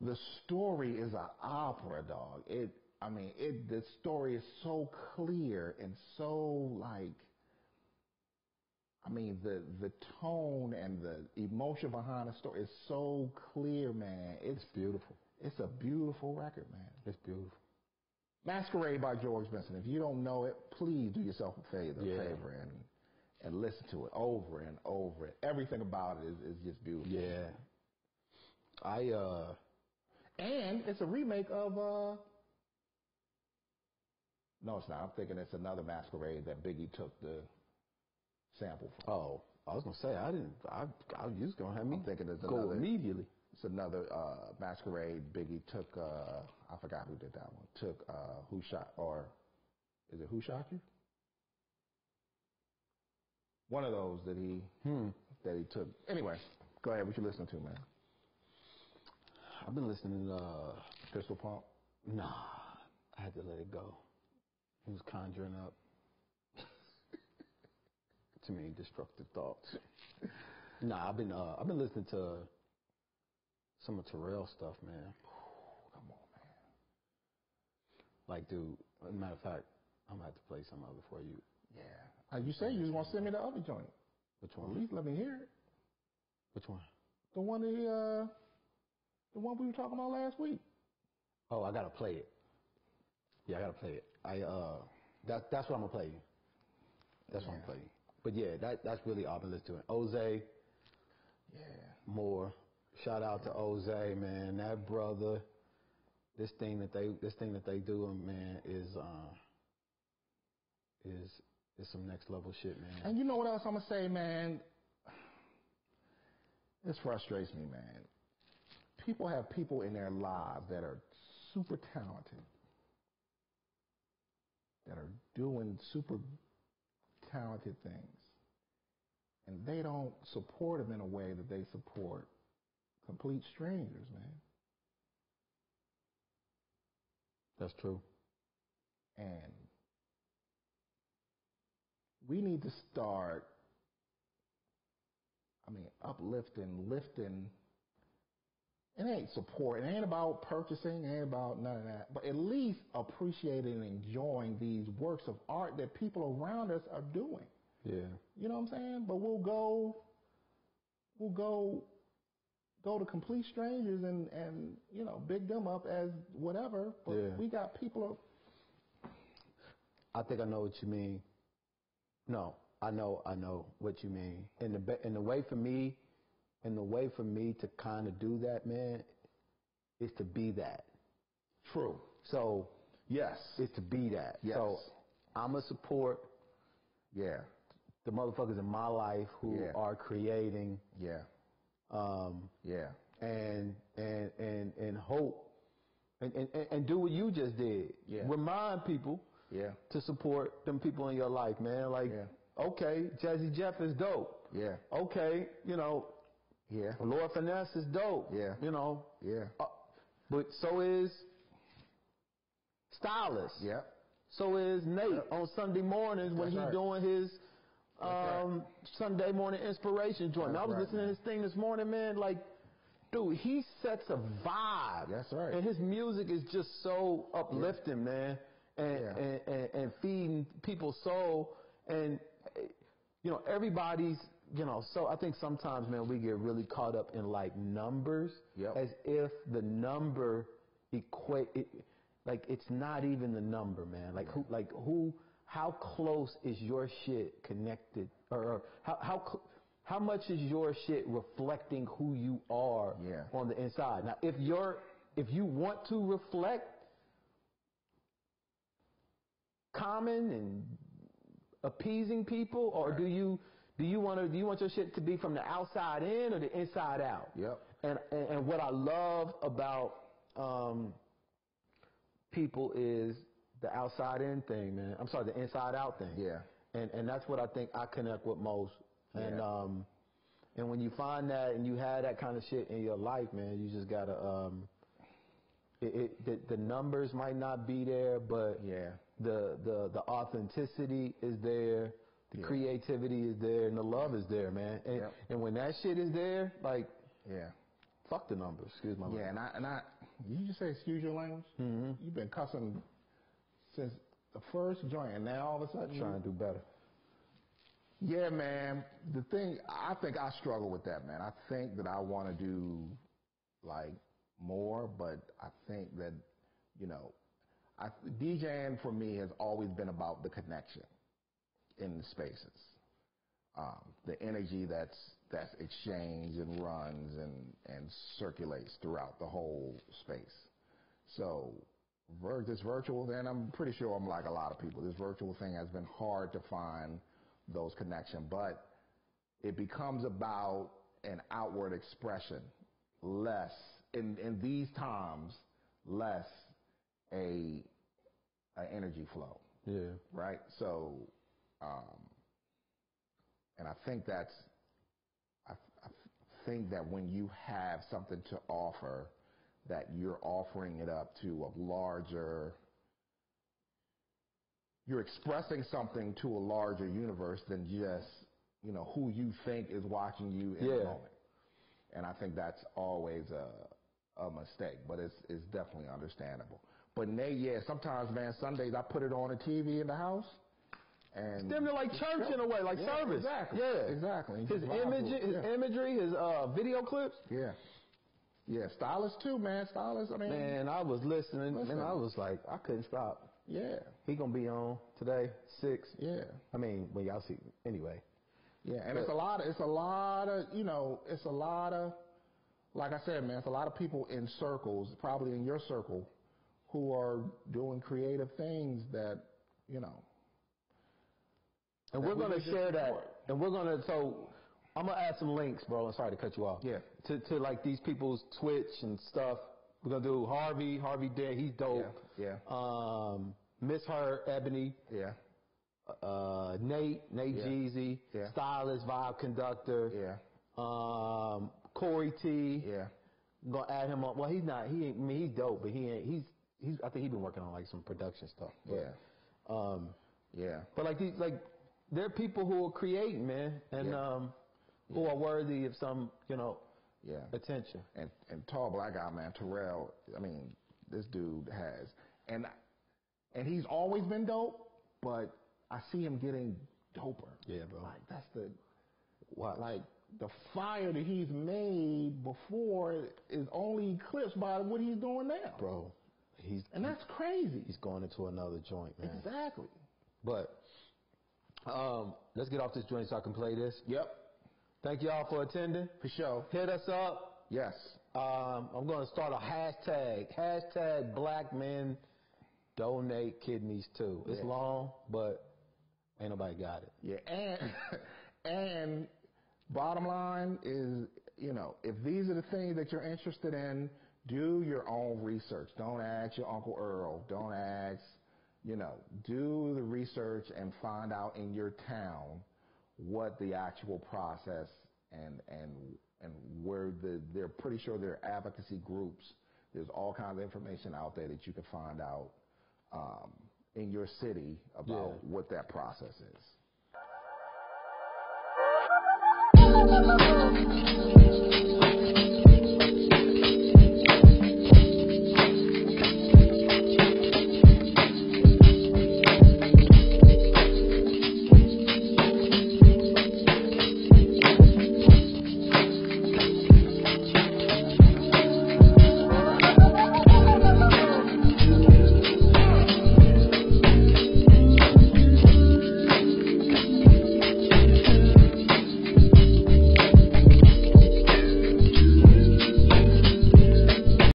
the story is an opera, dog. The story is so clear and so like, the tone and the emotion behind the story is so clear, man. It's beautiful. It's a beautiful record, man. It's beautiful. Masquerade by George Benson. If you don't know it, please do yourself a favor and listen to it over and over. Everything about it is just beautiful. Yeah. And it's a remake of no, it's not. I'm thinking it's another Masquerade that Biggie took the sample from. Oh, I was gonna say I was gonna have me thinking it's go immediately. It's another Masquerade Biggie took. I forgot who did that one. Took Who Shot, or is it Who Shot You? One of those that he took. Anyway, go ahead. What you listening to, man? I've been listening to Pistol Pump. Nah, I had to let it go. It was conjuring up too many destructive thoughts. Nah, I've been listening to some of Terrell stuff, man. Come on, man. Like, dude, as a matter of fact, I'm gonna have to play some of it for you. Yeah. You say you was gonna send me the other joint. Which one? At least let me hear it. Which one? The one we were talking about last week. Oh, I gotta play it. Yeah, I gotta play it. That's what I'm gonna play you. That's what I'm playing. But yeah, that's really all I've been listening to. Oze. Yeah. More. Shout out to Oze, man. That brother. This thing that they do, man, is some next level shit, man. And you know what else I'm gonna say, man? This frustrates me, man. People have people in their lives that are super talented, that are doing super talented things, and they don't support them in a way that they support complete strangers, man. That's true. And we need to start, uplifting, lifting. It ain't support. It ain't about purchasing. It ain't about none of that. But at least appreciating and enjoying these works of art that people around us are doing. Yeah. You know what I'm saying? But we'll go to complete strangers and big them up as whatever. But we got people. I think I know what you mean. No, I know what you mean. And the way for me to kind of do that, man, is to be that. True. So yes, it's to be that. Yes. So I'ma support. Yeah. The motherfuckers in my life who are creating. Yeah. And hope and do what you just did. Yeah. Remind people. Yeah. To support them people in your life, man. Like, okay, Jazzy Jeff is dope. Yeah. Okay, Lord Finesse is dope. Yeah. Yeah. But so is Stylist. Yeah. So is Nate on Sunday mornings when he's doing his Sunday morning inspiration joint. I was listening to his thing this morning, man. Like, dude, he sets a vibe. That's right. And his music is just so uplifting, man. And feeding people's soul. And everybody's, so I think sometimes, man, we get really caught up in like numbers as if the number it's not even the number, man. How close is your shit connected, or how much is your shit reflecting who you are on the inside? Now, if you want to reflect common and appeasing people, or do you want your shit to be from the outside in or the inside out? Yep. And what I love about people is the outside in thing, man. I'm sorry, the inside out thing. Yeah. And that's what I think I connect with most. Yeah. And when you find that and you have that kind of shit in your life, man, you just gotta the numbers might not be there, but the authenticity is there, the creativity is there, and the love is there, man. And when that shit is there, fuck the numbers. Excuse my language. Yeah, and I you just say excuse your language? Mm-hmm. You've been cussing since the first joint, and now all of a sudden trying to do better. Yeah, man. The thing, I think I struggle with that, man. I think that I want to do like more, but I think that DJing for me has always been about the connection in the spaces, the energy that's exchanged and runs and circulates throughout the whole space. So this virtual, and I'm pretty sure I'm like a lot of people, this virtual thing has been hard to find those connections, but it becomes about an outward expression, less in these times, less a energy flow. Yeah. Right. So, and I think I think that when you have something to offer, that you're offering it up to a larger, you're expressing something to a larger universe than just, who you think is watching you in the moment. And I think that's always a mistake, but it's definitely understandable. But sometimes, man, Sundays I put it on the TV in the house. And they're like church in a way, like service. Exactly. Yeah. Exactly. His imagery, his video clips. Yeah. Yeah, Stylist too, man. Stylist, I mean. Man, I was listening, and I was like, I couldn't stop. Yeah. He gonna be on today, 6. Yeah. I mean, when y'all see, anyway. Yeah, and it's a lot of, like I said, man, it's a lot of people in circles, probably in your circle, who are doing creative things that, And we're gonna share that, and so I'm gonna add some links, bro. I'm sorry to cut you off. Yeah. To like these people's Twitch and stuff. We're gonna do Harvey Dare, he's dope. Yeah. Miss Her, Ebony. Yeah. Nate Jeezy. Yeah. Stylist, Vibe Conductor. Yeah. Corey T. Yeah. I'm gonna add him on. Well, he's not. He ain't. I mean, he's dope, but he ain't. He's. I think he's been working on like some production stuff. But, yeah. But like there are people who are creating, man, and who are worthy of some, attention. And tall black guy, man, Terrell. I mean, this dude has, and he's always been dope, but I see him getting doper. Yeah, bro. Like that's the fire that he's made before is only eclipsed by what he's doing now, bro. And that's crazy. He's going into another joint, man. Exactly. But let's get off this joint so I can play this. Yep. Thank y'all for attending. For sure. Hit us up. Yes. I'm going to start a hashtag Black Men Donate Kidneys Too. It's long, but ain't nobody got it. Yeah, and bottom line is, if these are the things that you're interested in, do your own research. Don't ask your Uncle Earl. Don't ask, do the research and find out in your town what the actual process and where they're pretty sure there are advocacy groups. There's all kinds of information out there that you can find out in your city about what that process is.